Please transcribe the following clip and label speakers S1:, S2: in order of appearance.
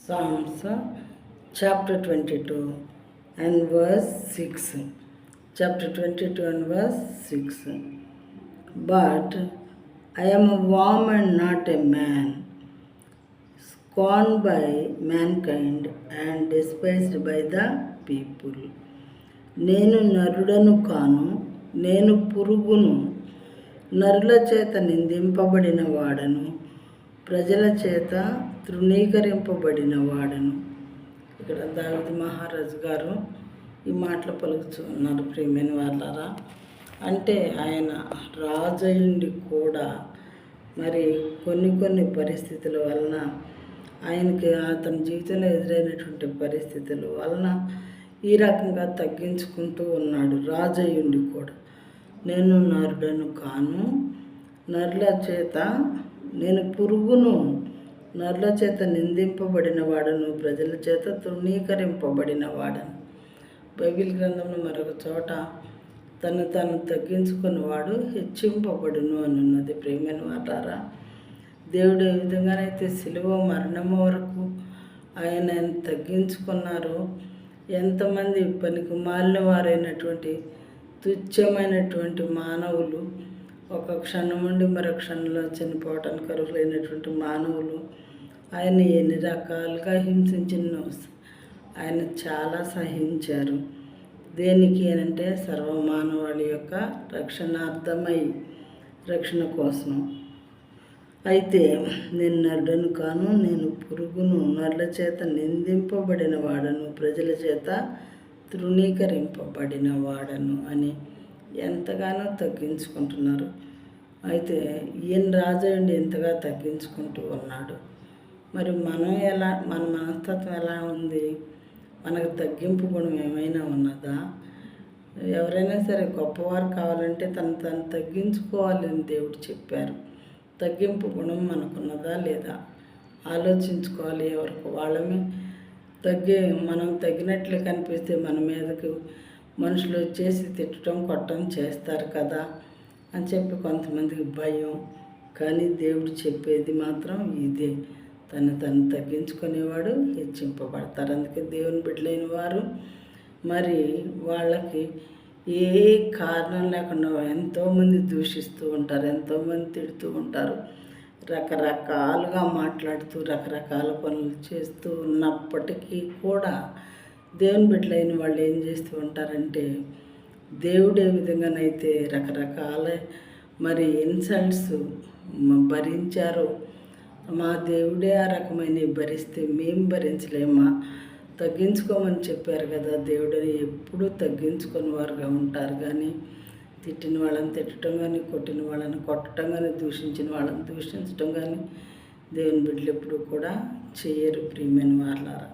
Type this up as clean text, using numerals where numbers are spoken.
S1: Psalms chapter 22 and verse 6. Chapter 22 and verse 6. But I am a worm and not a man, scorned by mankind and despised by the people. నేను నరుడను కాను, నేను పురుగును, నరుల చేత నిందింపబడిన వాడను, ప్రజల చేత తృణీకరింపబడిన వాడను. ఇక్కడ దావీదు మహారాజు గారు ఈ మాటలు పలుకుతున్నారు. ప్రియమైన వాళ్ళారా, అంటే ఆయన రాజయుండి కూడా మరి కొన్ని పరిస్థితుల వలన ఆయనకి అతని జీవితంలో ఎదురైనటువంటి పరిస్థితుల వలన ఈ రకంగా తగ్గించుకుంటూ ఉన్నాడు. రాజయుండి కూడా నేను నరుడను కాను, నరుల చేత నేను పురుగును, నరుల చేత నిందింపబడిన వాడను, ప్రజల చేత తృణీకరింపబడిన వాడను. బైబిల్ గ్రంథంలో మరొక చోట తను తగ్గించుకున్నవాడు హెచ్చింపబడును అని ఉన్నది. ప్రియమైన వాటారా, దేవుడు ఏ విధంగానైతే శిలువ మరణము వరకు ఆయన తగ్గించుకున్నారో, ఎంతమంది పనికి మాలిన వారైనటువంటి తుచ్చమైనటువంటి మానవులు, ఒక క్షణం నుండి మరో క్షణంలో చనిపోవటానికి అర్హులైనటువంటి మానవులు ఆయన ఎన్ని రకాలుగా హింసించిన ఆయన చాలా సహించారు. దేనికి అంటే సర్వమానవాళి యొక్క రక్షణార్థమై, రక్షణ కోసం. అయితే నేను నరుడను కాను, నేను పురుగును, నరుల చేత నిందింపబడిన వాడను, ప్రజల చేత తృణీకరింపబడిన వాడను అని ఎంతగానో తగ్గించుకుంటున్నారు. అయితే ఈయన రాజుండి ఎంతగా తగ్గించుకుంటూ ఉన్నాడు. మరి మన మనస్తత్వం ఎలా ఉంది? మనకు తగ్గింపు గుణం ఏమైనా ఉన్నదా? ఎవరైనా సరే గొప్పవారు కావాలంటే తను తగ్గించుకోవాలని దేవుడు చెప్పారు. తగ్గింపు గుణం మనకున్నదా లేదా ఆలోచించుకోవాలి. ఎవరికి వాళ్ళమే మనం తగ్గినట్లు కనిపిస్తే మన మీదకు మనుషులు వచ్చేసి తిట్టడం, కొట్టడం చేస్తారు కదా అని చెప్పి కొంతమందికి భయం. కానీ దేవుడు చెప్పేది మాత్రం ఇదే, తను తగ్గించుకునేవాడు హెచ్చింపబడతారు. అందుకే దేవుని బిడ్డలైన వారు మరి వాళ్ళకి ఏ కారణం లేకుండా ఎంతోమంది దూషిస్తూ ఉంటారు, ఎంతోమంది తిడుతూ ఉంటారు, రకరకాలుగా మాట్లాడుతూ రకరకాల పనులు చేస్తూ ఉన్నప్పటికీ కూడా దేవుని బిడ్డలైన వాళ్ళు ఏం చేస్తూ ఉంటారంటే, దేవుడు ఏ విధంగానైతే రకరకాల మరి ఇన్సల్ట్స్ భరించారో, మా దేవుడే ఆ రకమైన భరిస్తే మేము భరించలేమా, తగ్గించుకోమని చెప్పారు కదా దేవుడని ఎప్పుడూ తగ్గించుకుని వారుగా ఉంటారు. కానీ తిట్టిన వాళ్ళని తిట్టడం కానీ, కొట్టిన వాళ్ళని కొట్టడం కానీ, దూషించిన వాళ్ళని దూషించడం కానీ దేవుని బిడ్డలు ఎప్పుడు కూడా చేయరు. ప్రియమైన వాళ్ళారా.